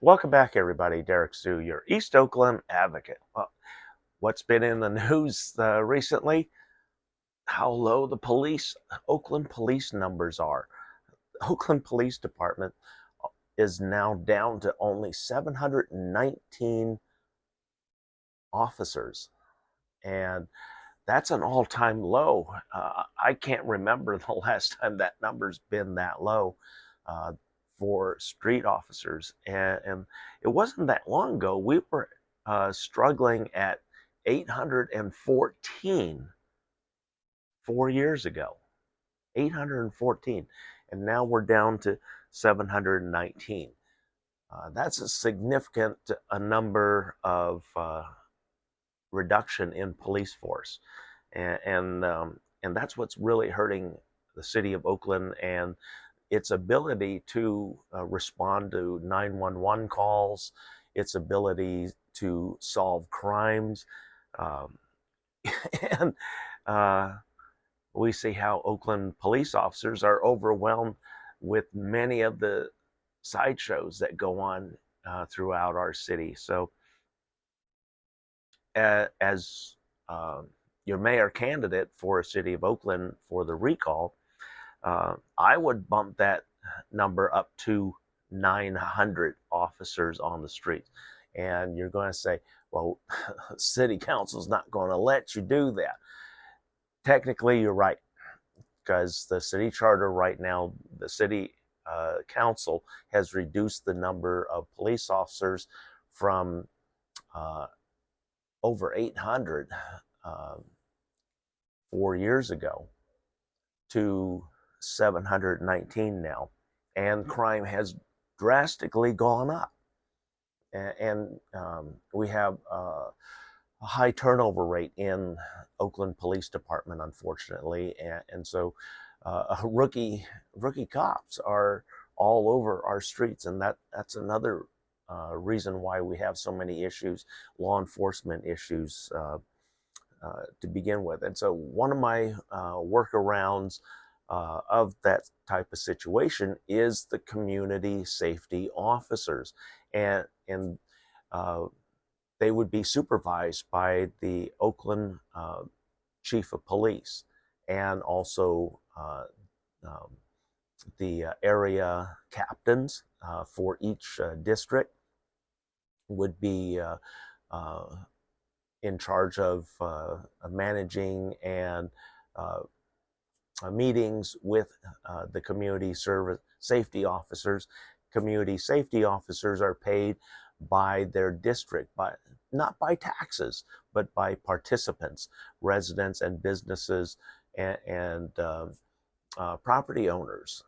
Welcome back, everybody. Derrick Sue, your East Oakland advocate. Well, what's been in the news recently? How low the Oakland police numbers are. The Oakland Police Department is now down to only 719 officers, and that's an all-time low. I can't remember the last time that number's been that low uh, for street officers, and it wasn't that long ago. We were struggling at 814 4 years ago. 814, and now we're down to 719. That's a significant number of reduction in police force, and that's what's really hurting the city of Oakland and its ability to respond to 911 calls, its ability to solve crimes, um, and we see how Oakland police officers are overwhelmed with many of the sideshows that go on throughout our city. So as your mayor candidate for a city of Oakland for the recall, I would bump that number up to 900 officers on the streets. And you're going to say, well, city council's not going to let you do that. Technically, you're right, because the city charter right now, the city council has reduced the number of police officers from over 800 uh, 4 years ago to 719 now, and crime has drastically gone up. And we have a high turnover rate in Oakland Police Department, unfortunately, and so rookie cops are all over our streets, and that's another reason why we have so many issues, law enforcement issues to begin with. And so one of my workarounds of that type of situation is the community safety officers, and they would be supervised by the Oakland chief of police, and also um, the area captains for each district would be uh, in charge of managing and meetings with the community service safety officers. Community safety officers are paid by their district, not by taxes, but by participants, residents and businesses, and property owners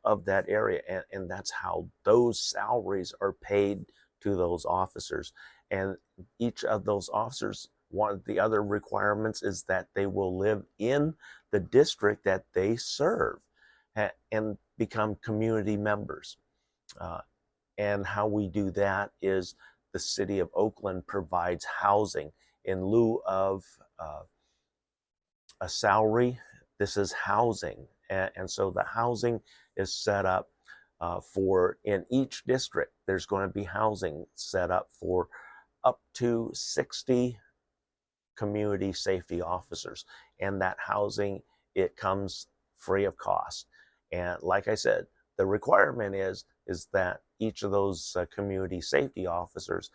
of that area. And that's how those salaries are paid to those officers. And each of those officers, one of the other requirements is that they will live in the district that they serve and become community members. Uh, and how we do that is the city of Oakland provides housing in lieu of a salary. This is housing. And so the housing is set up for, in each district, there's going to be housing set up for up to 60 community safety officers. And that housing, it comes free of cost. And like I said, the requirement is that each of those community safety officers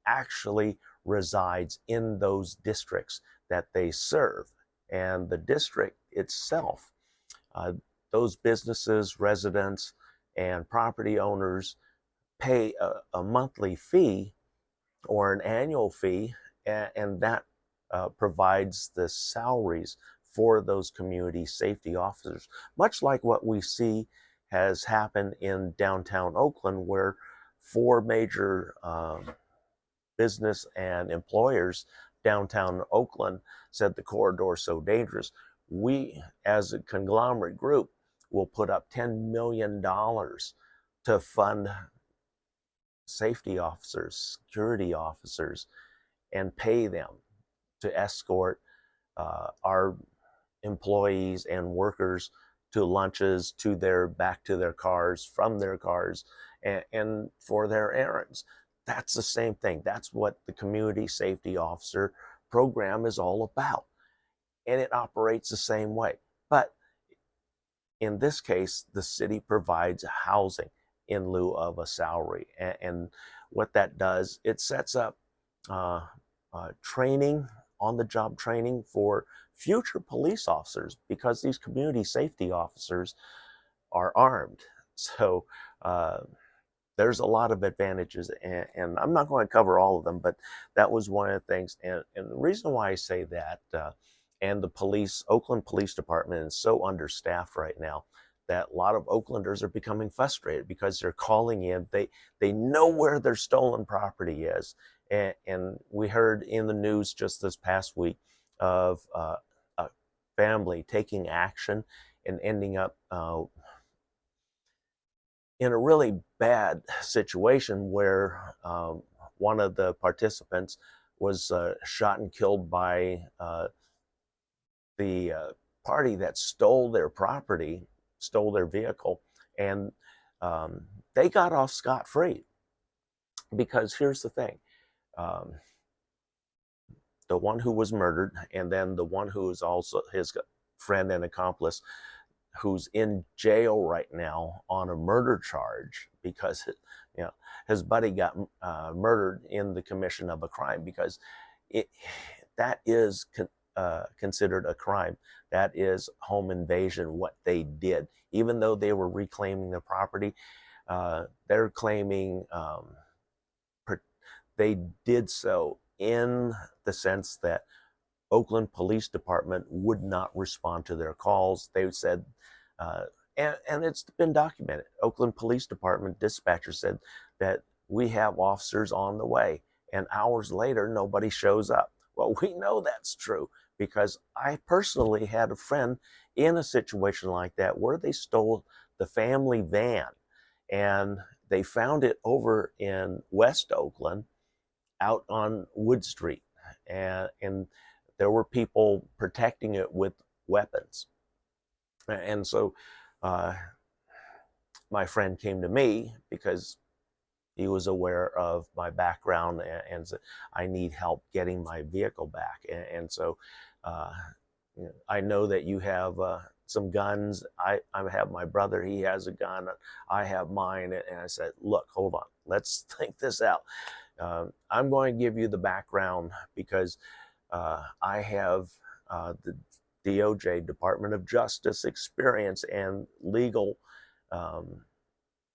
actually resides in those districts that they serve. And the district itself, uh, those businesses, residents, and property owners pay a monthly fee or an annual fee, and that provides the salaries for those community safety officers, much like what we see has happened in downtown Oakland, where four major business and employers downtown Oakland said the corridor is so dangerous. We, as a conglomerate group, will put up $10 million to fund safety officers, security officers, and pay them to escort our employees and workers to lunches, back to their cars, from their cars, and for their errands. That's the same thing. That's what the community safety officer program is all about. And it operates the same way. But in this case, the city provides housing in lieu of a salary. And what that does, it sets up uh, training, on the job training for future police officers, because these community safety officers are armed. So there's a lot of advantages, and I'm not going to cover all of them, but that was one of the things. And the reason why I say that, and the Oakland Police Department is so understaffed right now that a lot of Oaklanders are becoming frustrated because they're calling in. They know where their stolen property is, and we heard in the news just this past week of a family taking action and ending up in a really bad situation where one of the participants was shot and killed by the party that stole their property, stole their vehicle, and they got off scot-free. Because here's the thing, um, the one who was murdered, and then the one who is also his friend and accomplice, who's in jail right now on a murder charge because his buddy got murdered in the commission of a crime, because that is considered a crime. That is home invasion, what they did. Even though they were reclaiming the property, they're claiming they did so in the sense that Oakland Police Department would not respond to their calls. They said, and it's been documented, Oakland Police Department dispatcher said that we have officers on the way, and hours later, nobody shows up. Well, we know that's true because I personally had a friend in a situation like that where they stole the family van, and they found it over in West Oakland out on Wood Street. And there were people protecting it with weapons. And so my friend came to me because he was aware of my background and said, I need help getting my vehicle back. And so I know that you have some guns. I have my brother, he has a gun. I have mine. And I said, look, hold on, let's think this out. I'm going to give you the background because I have the DOJ, Department of Justice experience and legal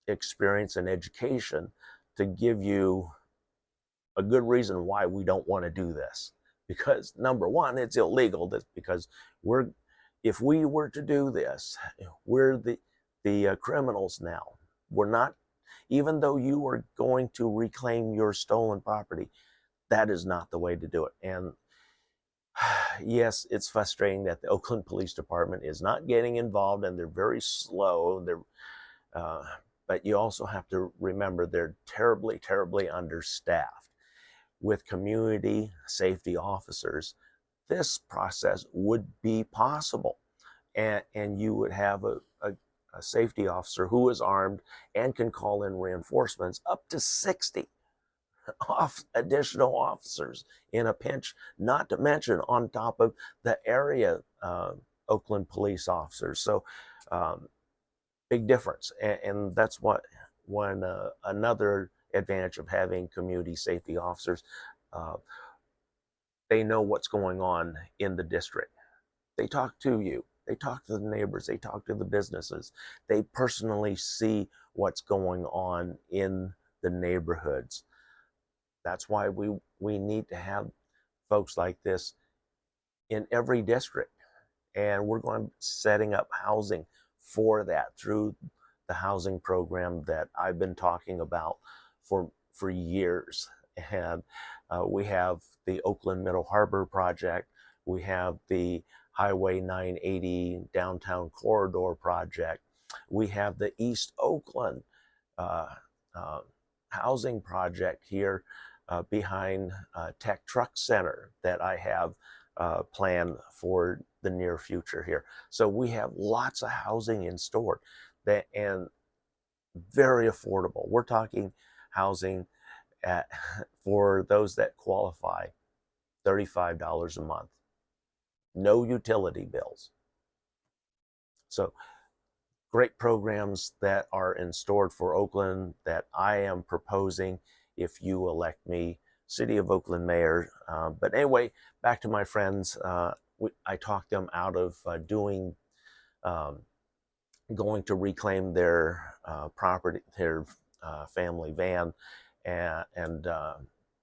experience and education to give you a good reason why we don't want to do this. Because number one, it's illegal. Because if we were to do this, we're the criminals now. We're not, even though you are going to reclaim your stolen property, that is not the way to do it. And yes, it's frustrating that the Oakland Police Department is not getting involved, and they're very slow. But you also have to remember they're terribly, terribly understaffed. With community safety officers, this process would be possible. And you would have a safety officer who is armed and can call in reinforcements, up to 60 additional officers in a pinch, not to mention on top of the area Oakland police officers. So big difference. And that's what another advantage of having community safety officers. They know what's going on in the district. They talk to you. They talk to the neighbors. They talk to the businesses. They personally see what's going on in the neighborhoods. That's why we need to have folks like this in every district. And we're going to setting up housing for that through the housing program that I've been talking about for years. And we have the Oakland Middle Harbor project. We have the Highway 980 Downtown Corridor project. We have the East Oakland housing project here behind Tech Truck Center that I have planned for the near future here. So we have lots of housing in store. And very affordable. We're talking housing at, for those that qualify, $35 a month, no utility bills. So great programs that are in store for Oakland that I am proposing if you elect me City of Oakland mayor. But anyway, back to my friends. I talked them out of doing um, going to reclaim their property, their family van, and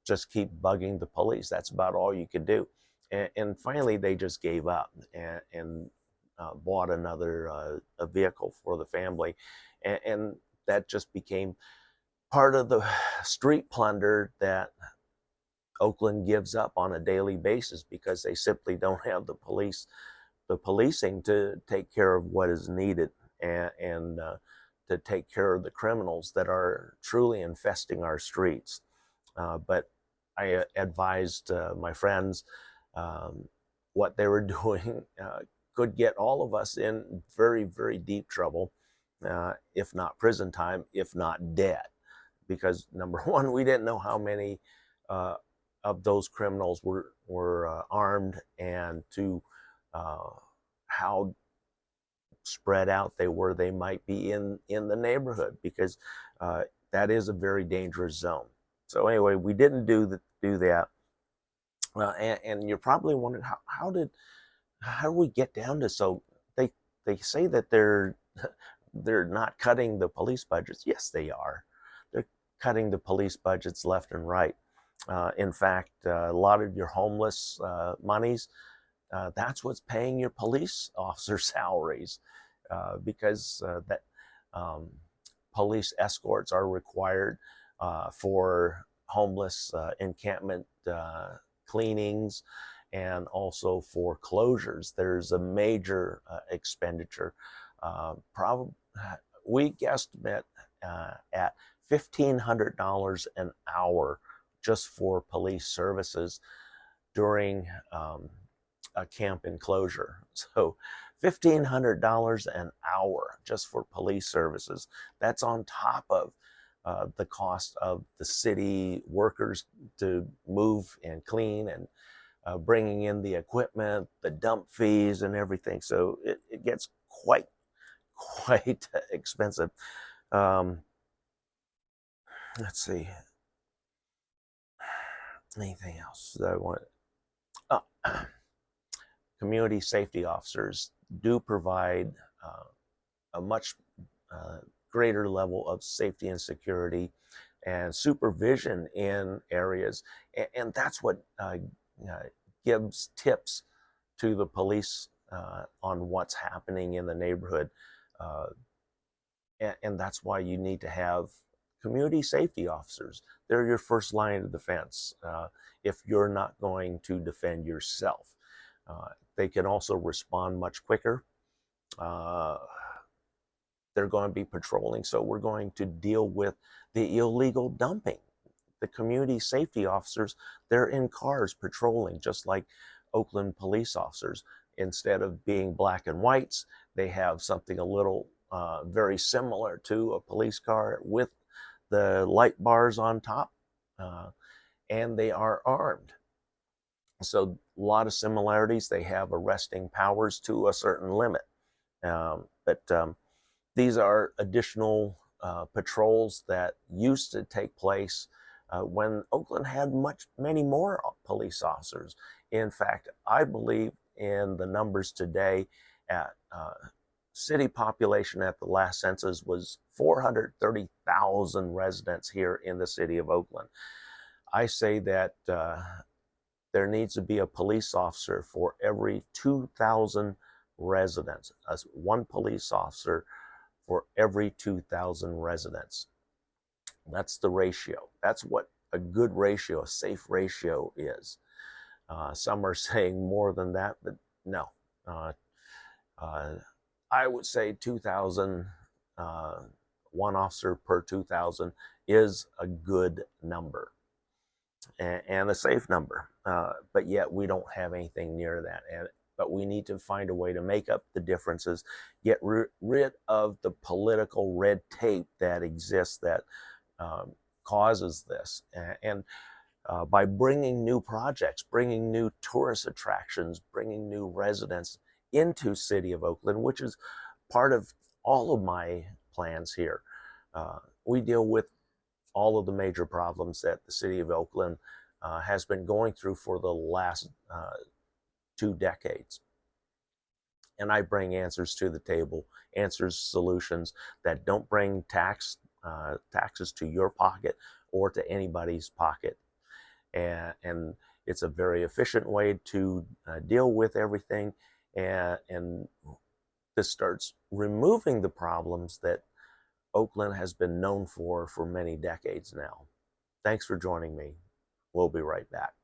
just keep bugging the police. That's about all you could do. And finally, they just gave up and bought another a vehicle for the family, and that just became part of the street plunder that Oakland gives up on a daily basis because they simply don't have the policing to take care of what is needed and to take care of the criminals that are truly infesting our streets. But I advised my friends what they were doing could get all of us in very, very deep trouble, if not prison time, if not dead. Because number one, we didn't know how many uh, of those criminals were armed, and to uh, how spread out they were. They might be in the neighborhood because that is a very dangerous zone. So anyway, we didn't do that, and you're probably wondering how do we get down to so they say that they're not cutting the police budgets. Yes, they are. They're cutting the police budgets left and right. In fact, a lot of your homeless monies, that's what's paying your police officer salaries, because that um, police escorts are required for homeless encampment cleanings and also for closures. There's a major expenditure. Probably we guesstimate at $1,500 an hour just for police services during a camp enclosure. So $1,500 an hour just for police services. That's on top of the cost of the city workers to move and clean and bringing in the equipment, the dump fees, and everything. So it gets quite expensive. Um, let's see. Anything else that I want? Oh, community safety officers do provide a much greater level of safety and security and supervision in areas, and that's what gives tips to the police on what's happening in the neighborhood. Uh, and that's why you need to have community safety officers. They're your first line of defense if you're not going to defend yourself. They can also respond much quicker. Uh, they're going to be patrolling, so we're going to deal with the illegal dumping. The community safety officers, they're in cars patrolling, just like Oakland police officers. Instead of being black and whites, they have something a little very similar to a police car with the light bars on top, and they are armed. So a lot of similarities. They have arresting powers to a certain limit. But these are additional patrols that used to take place when Oakland had many more police officers. In fact, I believe in the numbers today at city population at the last census was 430,000 residents here in the city of Oakland. I say that there needs to be a police officer for every 2,000 residents, one police officer for every 2,000 residents. That's the ratio. That's what a good ratio, a safe ratio is. Some are saying more than that, but no. I would say 2,000, one officer per 2,000 is a good number and a safe number. But yet we don't have anything near that. but we need to find a way to make up the differences, get rid of the political red tape that exists that causes this. And by bringing new projects, bringing new tourist attractions, bringing new residents into City of Oakland, which is part of all of my plans here. We deal with all of the major problems that the City of Oakland has been going through for the last 2 decades. And I bring answers to the table, answers, solutions that don't bring taxes to your pocket or to anybody's pocket. And it's a very efficient way to deal with everything. And this starts removing the problems that Oakland has been known for many decades now. Thanks for joining me. We'll be right back.